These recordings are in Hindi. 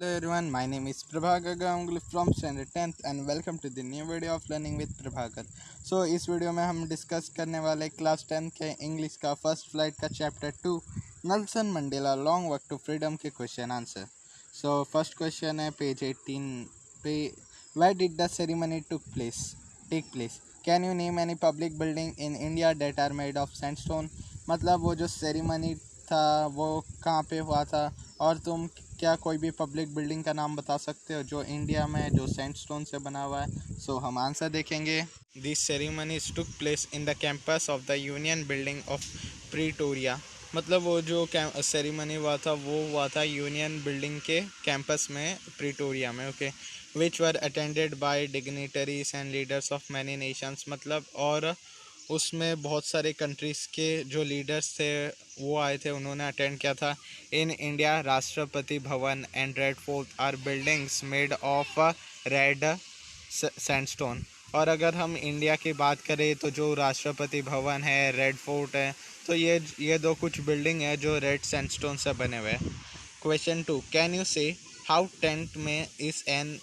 Hello everyone, my name is Prabhakar Ganguly from Standard 10th and welcome to the new video of Learning with Prabhakar. So इस वीडियो में हम डिस्कस करने वाले क्लास 10 के इंग्लिश का फर्स्ट फ्लाइट का chapter 2 Nelson Mandela long walk to freedom के question answer. So first question है पेज 18 पे. Where did the ceremony take place? Can you name any public building in India that are made of sandstone? मतलब वो जो सेरेमनी था वो कहाँ पे हुआ था और तुम क्या कोई भी पब्लिक बिल्डिंग का नाम बता सकते हो जो इंडिया में जो सैंडस्टोन से बना हुआ है? सो हम आंसर देखेंगे. This ceremonies took place in the campus of the Union Building of Pretoria. मतलब वो जो सेरेमनी हुआ था वो हुआ था यूनियन बिल्डिंग के कैंपस में प्रीटोरिया में. Okay. Which were attended by dignitaries and leaders of many Nations. मतलब और उसमें बहुत सारे कंट्रीज़ के जो लीडर्स थे वो आए थे, उन्होंने अटेंड किया था. इन India Rashtrapati Bhavan and Red Fort are buildings made of red sandstone. और अगर हम इंडिया की बात करें तो जो राष्ट्रपति भवन है, रेड फोर्ट है, तो ये दो कुछ बिल्डिंग है जो रेड सैंडस्टोन से बने हुए हैं. क्वेश्चन 2. कैन यू से हाउ टेंथ में is an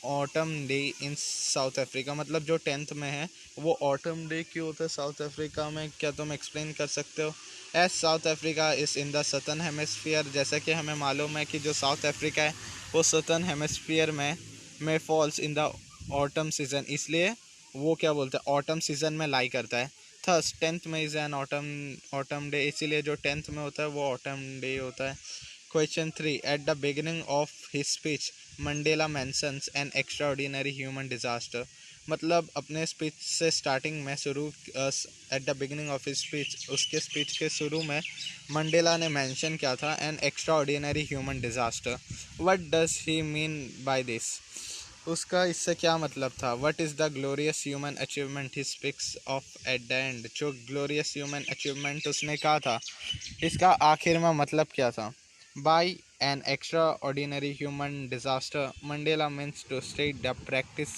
autumn day in south Africa. मतलब जो 10th में है वो ऑटम डे क्यों होता है साउथ अफ्रीका में, क्या तुम एक्सप्लेन कर सकते हो? As South Africa is in the southern hemisphere. जैसा कि हमें मालूम है कि जो साउथ अफ्रीका है वो सदर्न हेमिस्फीयर में falls in the autumn season, इसलिए वो क्या बोलते हैं ऑटम सीजन में लाई करता है. थर्स 10th में इज़ एन ऑटम डे, इसीलिए जो 10th में होता है वो ऑटम डे होता है. Question 3. At the beginning of his speech, Mandela mentions an extraordinary human disaster. मतलब अपने स्पीच से स्टार्टिंग में at the beginning of his speech, उसके स्पीच के शुरू में मंडेला ने मेंशन किया था an extra ordinary human disaster. What does he mean by this? उसका इससे क्या मतलब था? What is the glorious human achievement he speaks of at the end. जो ग्लोरियस ह्यूमन अचीवमेंट उसने कहा था, इसका आखिर में मतलब क्या था? By an extraordinary human disaster, Mandela means to state the practice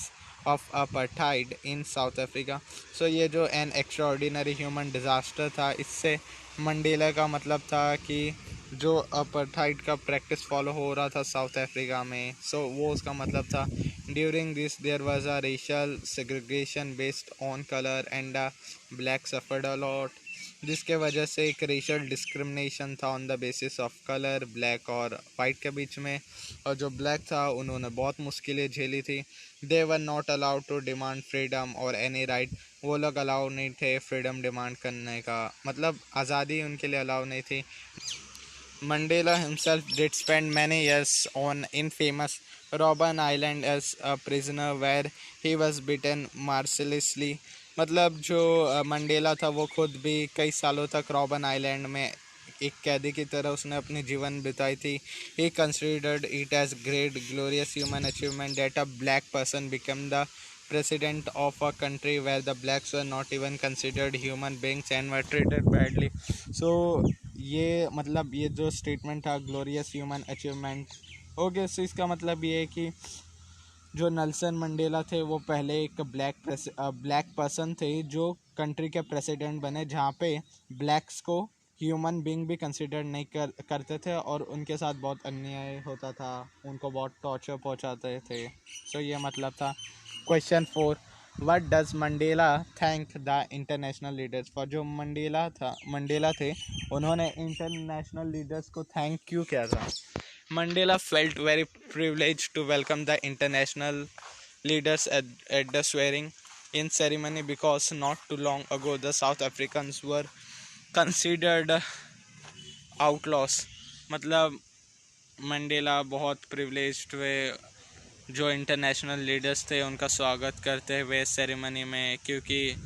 of apartheid in South Africa. So ये जो an extraordinary human disaster था, इससे मंडेला का मतलब था कि जो apartheid का प्रैक्टिस फॉलो हो रहा था साउथ अफ्रीका में, सो वो उसका मतलब था. During this there was a racial segregation based on colour and the black suffered a lot. जिसके वजह से एक रेशियल डिस्क्रिमिनेशन था on the basis of colour, black और वाइट के बीच में. और जो ब्लैक था उन्होंने बहुत मुश्किलें झेली थी. They were not allowed to demand freedom और एनी राइट. वो लोग अलाउ नहीं थे फ्रीडम डिमांड करने का, मतलब आज़ादी उनके लिए अलाउ नहीं थी. Mandela himself did spend many years on infamous Robben Island as a prisoner where he was beaten mercilessly. मतलब जो मंडेला था वो खुद भी कई सालों तक रॉबन आइलैंड में एक कैदी की तरह उसने अपनी जीवन बिताई थी. He considered it as great glorious human achievement that a black person become the president of a country where the blacks were not even considered human beings and were treated badly. So ये मतलब ये जो स्टेटमेंट था ग्लोरियस ह्यूमन अचीवमेंट. ओके. सो इसका मतलब ये है कि जो नेल्सन मंडेला थे वो पहले एक ब्लैक पर्सन थे जो कंट्री के प्रेसिडेंट बने जहाँ पे ब्लैक्स को ह्यूमन बीइंग भी कंसिडर नहीं करते थे और उनके साथ बहुत अन्याय होता था, उनको बहुत टॉर्चर पहुँचाते थे. सो ये मतलब था. Question 4. What does Mandela thank the international leaders for. जो मंडेला थे उन्होंने इंटरनेशनल लीडर्स को थैंक क्यों किया था? Mandela felt very privileged to welcome the international leaders at the swearing in ceremony because not too long ago the South Africans were considered outlaws. मतलब मंडेला बहुत प्रिविलेज्ड हुए जो इंटरनेशनल लीडर्स थे उनका स्वागत करते हुए सेरेमनी में, क्योंकि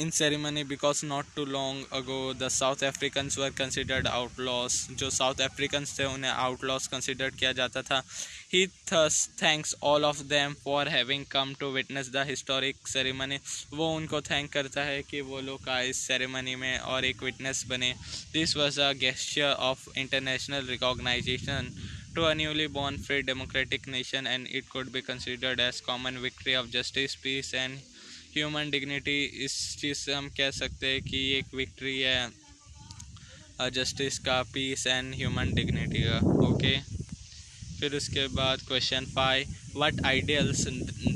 in ceremony because not too long ago the South Africans were considered outlaws. जो South Africans थे उन्हें outlaws considered किया जाता था. He thus thanks all of them for having come to witness the historic ceremony. वो उनको thank करता है कि वो लोग आए इस ceremony में और एक witness बने. This was a gesture of international recognition to a newly born free democratic nation and it could be considered as common victory of justice, peace and human dignity. इस चीज़ से हम कह सकते हैं कि एक विक्ट्री है जस्टिस का, पीस एंड ह्यूमन डिग्निटी का. ओके. फिर उसके बाद question 5, what ideals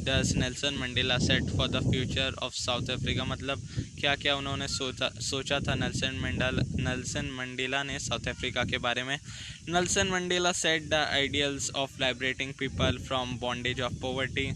does Nelson Mandela set for the future of South Africa, मतलब क्या क्या उन्होंने सोचा था नेल्सन मंडेला ने साउथ अफ्रीका के बारे में। Nelson Mandela set the ideals of liberating people from bondage of poverty,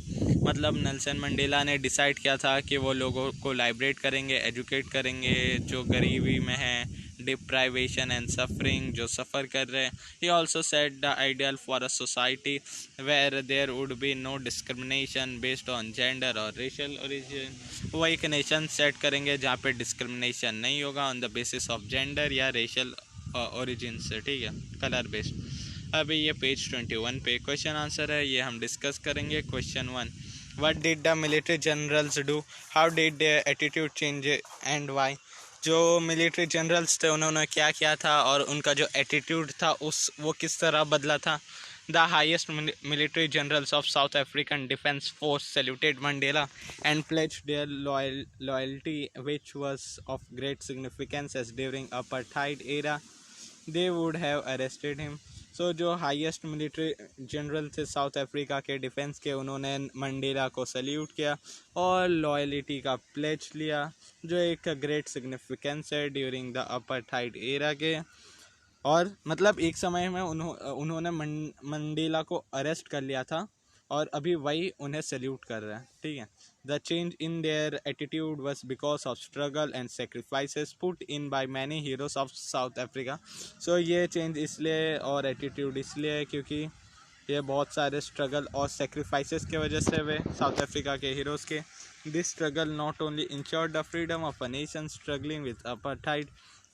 मतलब नेल्सन मंडेला ने डिसाइड किया था कि वो लोगों को लाइब्रेट करेंगे, एजुकेट करेंगे जो गरीबी में है, डिप्राइवेशन एंड सफरिंग, जो सफ़र कर रहे हैं। He also set the ideal for a society where there would be no discrimination based on gender और रेशियल ओरिजिन, वो एक नेशन सेट करेंगे जहाँ पे डिस्क्रिमिनेशन नहीं होगा on the basis of gender या रेशियल ओरिजिन से, ठीक है, कलर बेस्ड। अभी ये पेज 21 पे क्वेश्चन आंसर है, ये हम डिस्कस करेंगे। Question 1, what did the military generals do, how did their attitude change and why, जो मिलिट्री जनरल्स थे उन्होंने क्या किया था और उनका जो एटीट्यूड था वो किस तरह बदला था। The highest military generals of South African defence force saluted Mandela and pledged their loyalty which was of great significance as during apartheid era they would have arrested him. So जो हाईएस्ट मिलिट्री जनरल थे साउथ अफ्रीका के डिफेंस के, उन्होंने मंडेला को सल्यूट किया और लॉयल्टी का प्लेज लिया जो एक ग्रेट सिग्निफिकेंस है ड्यूरिंग द अपार्थाइड एरा के। और मतलब एक समय में उन्होंने मंडेला को अरेस्ट कर लिया था और अभी वही उन्हें सल्यूट कर रहा है, ठीक है। The change in their attitude was because of struggle and sacrifices put in by many heroes of South Africa. So ये चेंज इसलिए और एटीट्यूड इसलिए क्योंकि ये बहुत सारे स्ट्रगल और सेक्रीफाइसेस की वजह से वे साउथ अफ्रीका के हीरोज़ के। This struggle not only ensured the freedom of a nation struggling with apartheid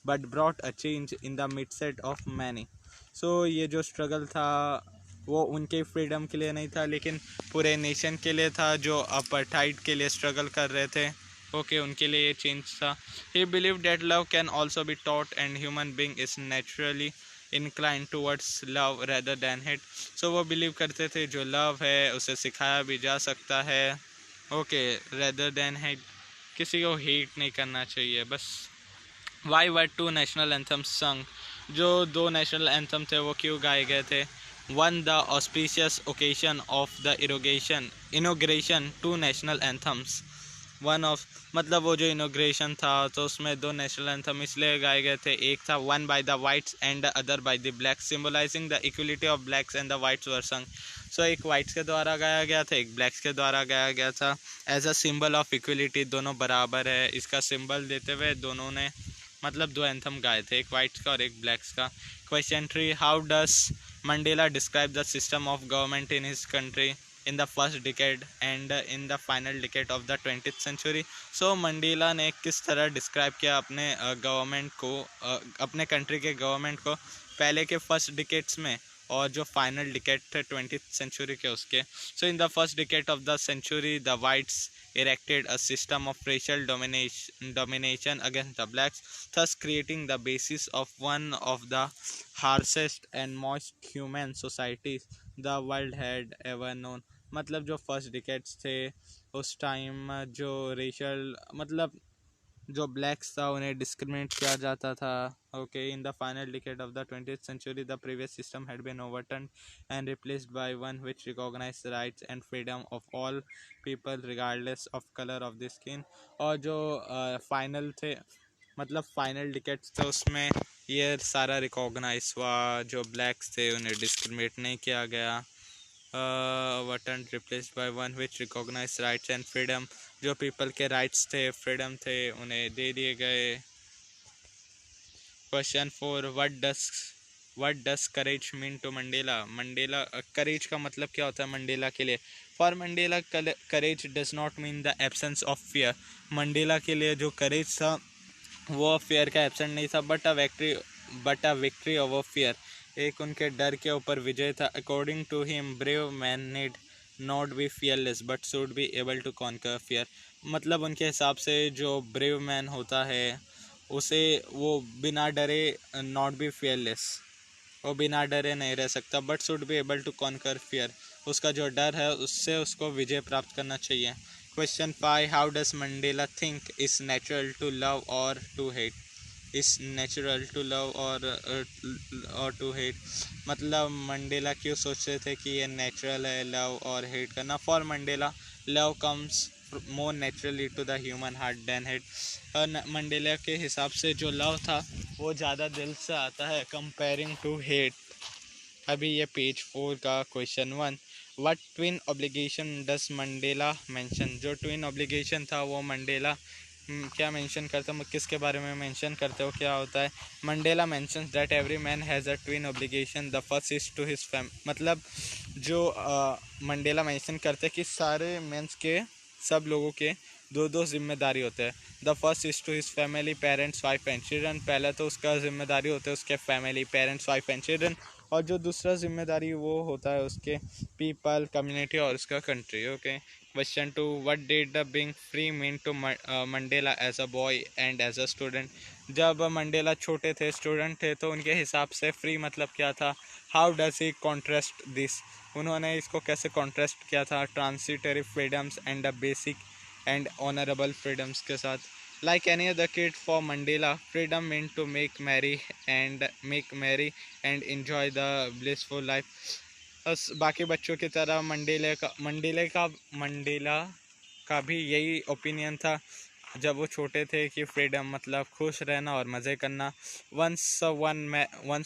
but brought a change in the mindset of many. So ये जो स्ट्रगल था वो उनके फ्रीडम के लिए नहीं था लेकिन पूरे नेशन के लिए था जो अपार्थाइड के लिए स्ट्रगल कर रहे थे, ओके, उनके लिए ये चेंज था। He believe that love can also be taught and human being is naturally incline towards love rather than hate. So वो बिलीव करते थे जो लव है उसे सिखाया भी जा सकता है, ओके, रेदर दैन हेट, किसी को हेट नहीं करना चाहिए बस। Why were two national anthems sung, जो दो नेशनल एंथम थे वो क्यों गाए गए थे। On the auspicious occasion of the inauguration two national anthems, one of मतलब वो जो इनोग्रेशन था तो उसमें दो नेशनल एंथम इसलिए गाए गए थे, एक था one by the whites and the other by the blacks symbolising the equality of blacks and the whites were sung. So एक वाइट्स के द्वारा गाया गया था, एक ब्लैक्स के द्वारा गाया गया था as a symbol of equality, दोनों बराबर है इसका सिंबल देते हुए दोनों ने मतलब दो एंथम गाए थे, एक वाइट्स का और एक ब्लैक्स का। Question 3, how does Mandela describe the system of government in his country in the first decade and in the final decade of the 20th century। So Mandela ने किस तरह डिस्क्राइब किया अपने गवर्नमेंट को, अपने कंट्री के गवर्नमेंट को पहले के फर्स्ट डिकेड्स में और जो फाइनल डिकेड थे 20th सेंचुरी के उसके। So in the first decade of the century the whites erected a system of racial domination against the blacks, thus creating the basis of one of the harshest and most human societies the world had ever known। मतलब जो फर्स्ट डिकेड्स थे उस टाइम जो रेशियल मतलब जो ब्लैक्स था उन्हें डिस्क्रिमिनेट किया जाता था, okay. In the final decade of the 20th century the previous system had been overturned and replaced by one which recognised rights and freedom of all people regardless of colour of the skin. और जो फाइनल थे मतलब फाइनल डिकेड्स थे उसमें ये सारा रिकॉग्नाइज हुआ, जो ब्लैक्स थे उन्हें डिस्क्रिमिनेट नहीं किया गया, overturned replaced by one which recognized rights and freedom, जो पीपल के राइट्स थे फ्रीडम थे उन्हें दे दिए गए। Question 4, what does courage mean to Mandela, Mandela courage का मतलब क्या होता है मंडेला के लिए। For Mandela courage does not mean the absence of fear, Mandela के लिए जो करेज था वो फियर का एब्सेंट नहीं था but a victory over fear, एक उनके डर के ऊपर विजय था। According to him brave man need not be fearless but should be able to conquer fear, मतलब उनके हिसाब से जो ब्रेव मैन होता है उसे वो बिना डरे नॉट बी फियरलेस, वो बिना डरे नहीं रह सकता, but should be able to conquer fear, उसका जो डर है उससे उसको विजय प्राप्त करना चाहिए। Question 5, how does Mandela think is natural to love और to hate, is natural to love or to hate। मतलब मंडेला क्यों सोचते थे कि ये नेचुरल है लव और हेट करना। For Mandela love comes more naturally to the human heart than hate. Mandela के हिसाब से जो लव था वो ज़्यादा दिल से आता है कंपेयरिंग टू हेट। अभी ये पेज 4 का question 1, what twin obligation does Mandela mention. जो ट्विन ऑब्लिगेशन था वो मंडेला क्या मेंशन करता है, किसके बारे में मेंशन करते हो, क्या होता है। Mandela mentions that every man has a twin obligation, the first is to his fam. मतलब जो मंडेला मेंशन करते हैं कि सारे मेंस के, सब लोगों के दो दो जिम्मेदारी होते हैं। The first is to his family, parents, wife and children. पहले तो उसका जिम्मेदारी होते हैं उसके family, parents, wife and children. और जो दूसरा जिम्मेदारी वो होता है उसके पीपल, कम्युनिटी और उसका country. Okay, question 2, what did the being free mean to Mandela as a boy and as a student. जब मंडेला छोटे थे, स्टूडेंट थे, तो उनके हिसाब से फ्री मतलब क्या था। How does he contrast this. उन्होंने इसको कैसे कॉन्ट्रास्ट किया था transitory freedoms and the basic and honourable freedoms के साथ। Like any other kid, for Mandela, freedom meant to make merry and enjoy the blissful life. बस बाकी बच्चों की तरह मंडेला का भी यही ओपिनियन था जब वो छोटे थे कि फ्रीडम मतलब खुश रहना और मज़े करना। Once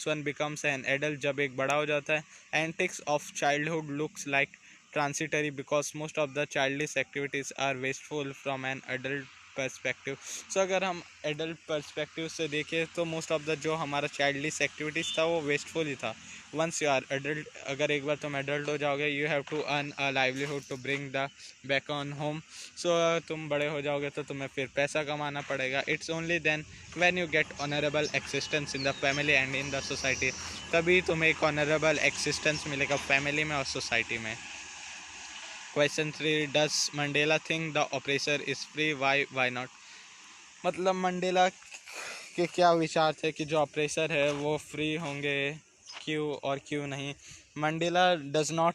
one becomes an adult, जब एक बड़ा हो जाता है, antics of childhood looks like transitory because most of the childish activities are wasteful from an adult perspective. So अगर हम एडल्ट पर्सपेक्टिव से देखें तो मोस्ट ऑफ द जो हमारा चाइल्डिश एक्टिविटीज़ था वो वेस्टफुल ही था। वंस यू आर एडल्ट, अगर एक बार तुम एडल्ट हो जाओगे, you have to earn a livelihood to bring the bacon home. So तुम बड़े हो जाओगे तो तुम्हें फिर पैसा कमाना पड़ेगा। It's only then when you get honourable existence in the family and in the society, तभी तुम्हें एक ऑनरेबल एक्सिस्टेंस मिलेगा फैमिली में और सोसाइटी में। Question 3, does Mandela think the oppressor is free, why not. मतलब मंडेला के क्या विचार थे कि जो ऑपरेसर है वो फ्री होंगे, क्यों और क्यों नहीं। Mandela does not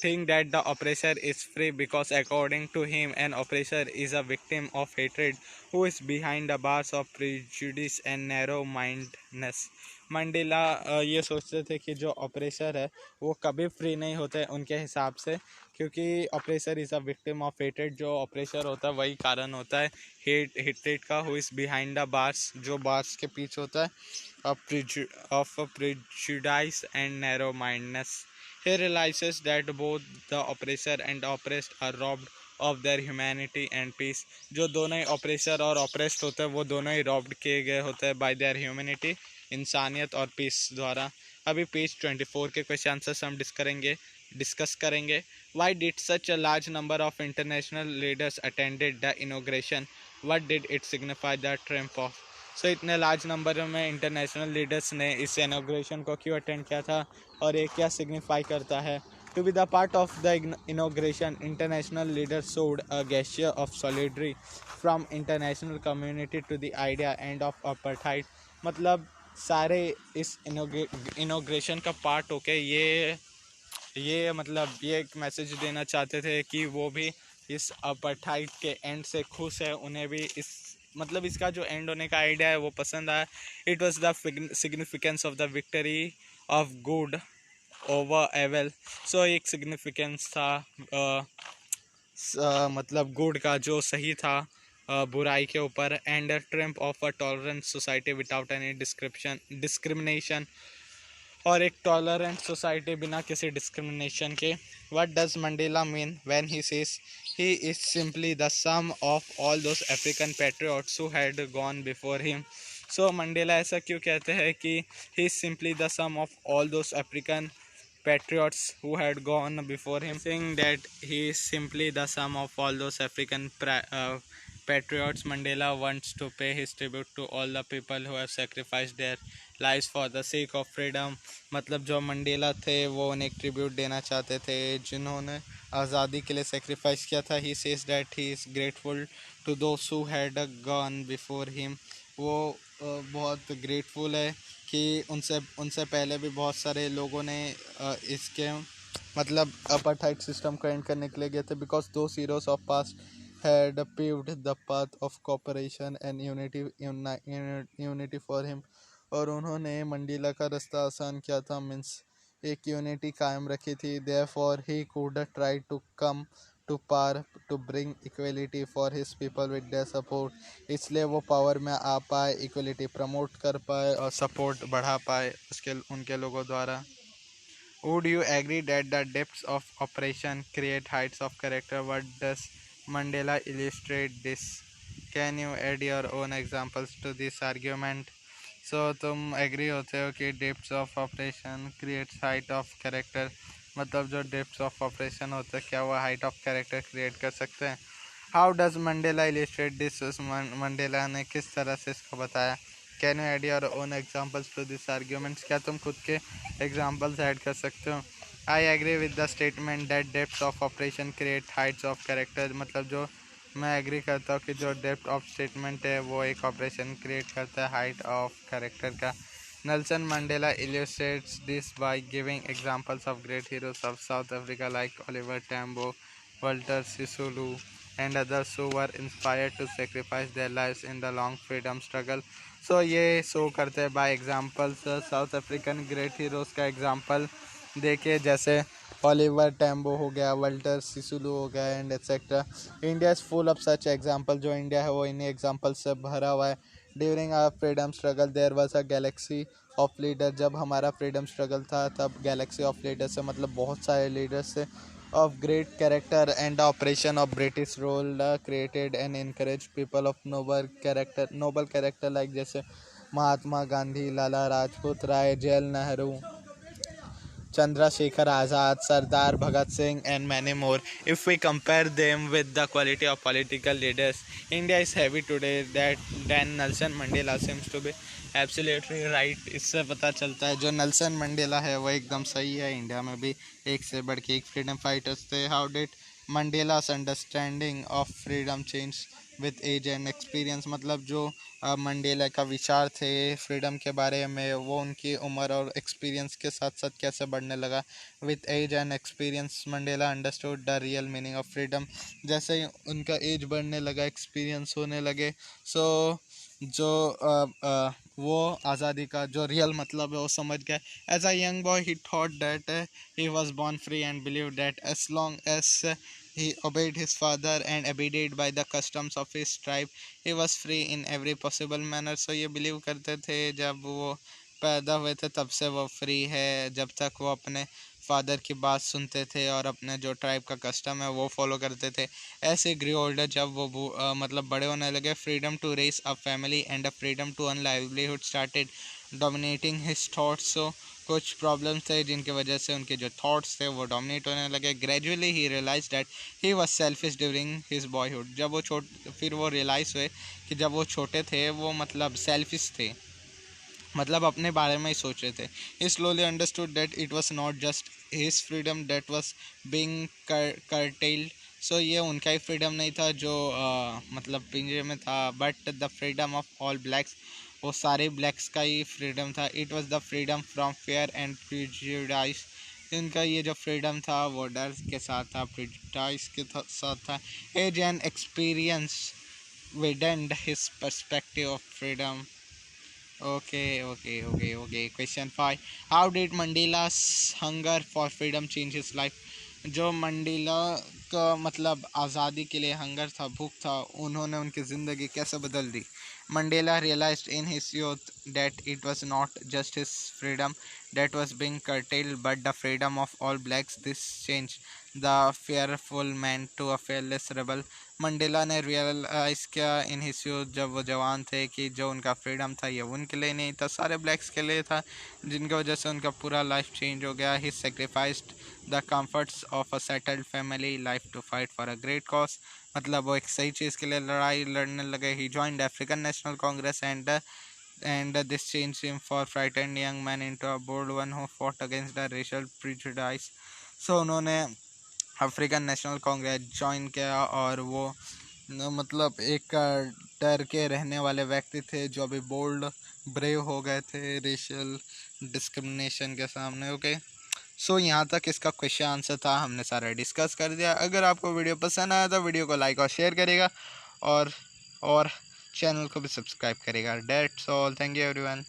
think that the oppressor is free because according to him an oppressor is a victim of hatred who is behind the bars of prejudice and narrow mindedness। Mandela ये सोचते थे कि जो ऑपरेसर है वो कभी फ्री नहीं होते उनके हिसाब से, क्योंकि oppressor is a victim of hated. जो ऑपरेसर होता है वही कारण होता है हेटेड का। Who is behind the bars, जो बार्स के पीछे होता है, of prejudice and narrow mindedness। He realizes that both the oppressor and the oppressed are robbed of their humanity and peace। जो दोनों ही ऑपरेसर और ऑपरेस्ड होते हैं वो दोनों ही रॉब्ड किए गए होते हैं बाय देयर ह्यूमैनिटी, इंसानियत और पीस द्वारा। अभी पेज 24 के क्वेश्चन आंसर्स हम डिस्कस करेंगे। Why did such a large number of international leaders attended the inauguration? What did it signify the triumph of? सो इतने लार्ज नंबर में इंटरनेशनल लीडर्स ने इस इनॉग्रेशन को क्यों अटेंड किया था और ये क्या सिग्निफाई करता है। To be the part of the inauguration, international leader showed a gesture of solidarity from international community to the idea end of apartheid. मतलब सारे इस इनॉग्रेशन का पार्ट होके ये मतलब ये एक मैसेज देना चाहते थे कि वो भी इस अपार्थाइड के एंड से खुश है, उन्हें भी इस मतलब इसका जो एंड होने का आइडिया है वो पसंद आया। It was the significance of the victory of good over evil. So एक सिग्निफिकेंस था मतलब गुड का जो सही था बुराई के ऊपर, and triumph of a tolerant society without any discrimination, और एक टॉलरेंट सोसाइटी बिना किसी डिस्क्रिमिनेशन के। What does Mandela mean when he says he is simply the sum of all those African patriots who had gone before him. So Mandela ऐसा क्यों कहते हैं कि he is simply the sum of all those African patriots who had gone before him, saying that he is simply the sum of all those African patriots. Mandela wants to pay his tribute to all the people who have sacrificed their lives for the sake of freedom। मतलब जो मंडेला थे वो उन्हें एक ट्रिब्यूट देना चाहते थे जिन्होंने आज़ादी के लिए सेक्रीफाइस किया था। He says that he is grateful to those who had gone before him. वो बहुत ग्रेटफुल है कि उनसे उनसे पहले भी बहुत सारे लोगों ने इसके मतलब अपार्थाइड सिस्टम को एंड करने के लिए गए थे, because those heroes of past had paved the path of cooperation and unity for him। और उन्होंने मंडेला का रास्ता आसान किया था, मीन्स एक यूनिटी कायम रखी थी। Therefore he could try to come to par to bring equality for his people with their support. इसलिए वो पावर में आ पाए, इक्वलिटी प्रमोट कर पाए और सपोर्ट बढ़ा पाए उसके उनके लोगों द्वारा। Would you agree that the depths of operation create heights of character? What does Mandela illustrate this? Can you add your own examples to this argument? So तुम एग्री होते हो कि depths of operation creates height of character, मतलब जो डेप्थ्स ऑफ ऑपरेशन होता है क्या वो हाइट ऑफ कैरेक्टर क्रिएट कर सकते हैं? How does Mandela illustrate this? Mandela ने किस तरह से इसको बताया? Can you add your own examples to this arguments? क्या तुम खुद के एग्जाम्पल्स ऐड कर सकते हो? I agree with the statement that depth of oppression create heights of character, मतलब जो मैं एग्री करता हूँ कि जो डेप्थ ऑफ स्टेटमेंट है वो एक ऑपरेशन क्रिएट करता है हाइट ऑफ कैरेक्टर का। Nelson Mandela illustrates this by giving examples of great heroes of South Africa like Oliver Tambo, Walter Sisulu, and others who were inspired to sacrifice their lives in the long freedom struggle. So ये शो करते हैं by examples South African great heroes का एग्जाम्पल देखिए, जैसे ओलिवर टैम्बो हो गया, वल्टर सिसुलू हो गया and etcetera. India is full of such example. जो इंडिया है वो इन्हीं एग्जाम्पल से भरा हुआ है। During our freedom struggle there was a galaxy of leader. जब हमारा फ्रीडम स्ट्रगल था तब गैलेक्सी ऑफ लीडर्स से मतलब बहुत सारे लीडर्स से of great character, and the operation of British rule created and encouraged people of noble character like जैसे महात्मा गांधी, लाला राजपूत राय, Jawaharlal Nehru, Chandrasekhar Azad, Sardar Bhagat Singh, and many more. If we compare them with the quality of political leaders, India is heavy today than Nelson Mandela seems to be absolutely right. इससे पता चलता है जो नेल्सन मंडेला है वो एकदम सही है। इंडिया में भी एक से बढ़ के एक फ्रीडम फाइटर्स थे। How did Mandela's understanding of freedom change with age and experience, मतलब जो मंडेला का विचार थे फ्रीडम के बारे में वो उनकी उम्र और एक्सपीरियंस के साथ साथ कैसे बढ़ने लगा। With age and experience Mandela understood the real meaning of freedom. जैसे ही उनका एज बढ़ने लगा, एक्सपीरियंस होने लगे, सो जो वो आज़ादी का जो रियल मतलब है वो समझ गए। As a young boy he thought that he was born free and believe that as long as he obeyed his father and abided by the customs of his tribe, he was free in every possible manner. So ये बिलीव करते थे जब वो पैदा हुए थे तब से वो फ्री है, जब तक वो अपने फादर की बात सुनते थे और अपने जो ट्राइब का कस्टम है वो फॉलो करते थे। ऐसे ग्री ओल्डर जब वो मतलब बड़े होने लगे, freedom to raise a family and a freedom to earn livelihood started dominating his thoughts. So कुछ प्रॉब्लम्स थे जिनकी वजह से उनके जो थॉट्स थे वो डोमिनेट होने लगे। Gradually he realise that he was selfish during his boyhood. जब वो फिर वो रियलाइज़ हुए कि जब वो छोटे थे वो मतलब सेल्फिश थे, मतलब अपने बारे में ही सोच रहे थे। He slowly understood that it was not just his freedom that was being curtailed। So ये उनका ही फ्रीडम नहीं था जो मतलब पिंजरे में था, but the freedom of all blacks, वो सारे ब्लैक्स का ही फ्रीडम था। It was the freedom from fair and prejudice. इनका ये जो फ्रीडम था वो डर के साथ था, प्रिजुडाइस के साथ था। Age and experience widened his perspective of freedom. Okay. Question 5. How did Mandela's hunger for freedom change his life? जो मंडेला का मतलब आज़ादी के लिए हंगर था, भूख था, उन्होंने उनकी ज़िंदगी कैसे बदल दी? Mandela realized in his youth that it was not just his freedom that was being curtailed but the freedom of all blacks. This changed the fearful man to a fearless rebel. Mandela ने रियलाइज़ किया इन हिज यूथ जब वो जवान थे कि जो उनका फ्रीडम था ये उनके लिए नहीं था, सारे ब्लैक्स के लिए था, जिनकी वजह से उनका पूरा लाइफ चेंज हो गया। He sacrificed the comforts of a settled family life to fight for a great cause, मतलब वो एक सही चीज़ के लिए लड़ाई लड़ने लगे। He joined African National Congress and this changed him for frightened young man into a bold one who fought against the racial prejudice. So उन्होंने अफ्रीकन नेशनल कांग्रेस ज्वाइन किया और वो मतलब एक डर के रहने वाले व्यक्ति थे जो अभी बोल्ड ब्रेव हो गए थे रेशियल डिस्क्रिमिनेशन के सामने। ओके, सो यहाँ तक इसका क्वेश्चन आंसर था, हमने सारा डिस्कस कर दिया। अगर आपको वीडियो पसंद आया तो वीडियो को लाइक और शेयर करेगा और चैनल को भी सब्सक्राइब करेगा। That's all, thank you everyone.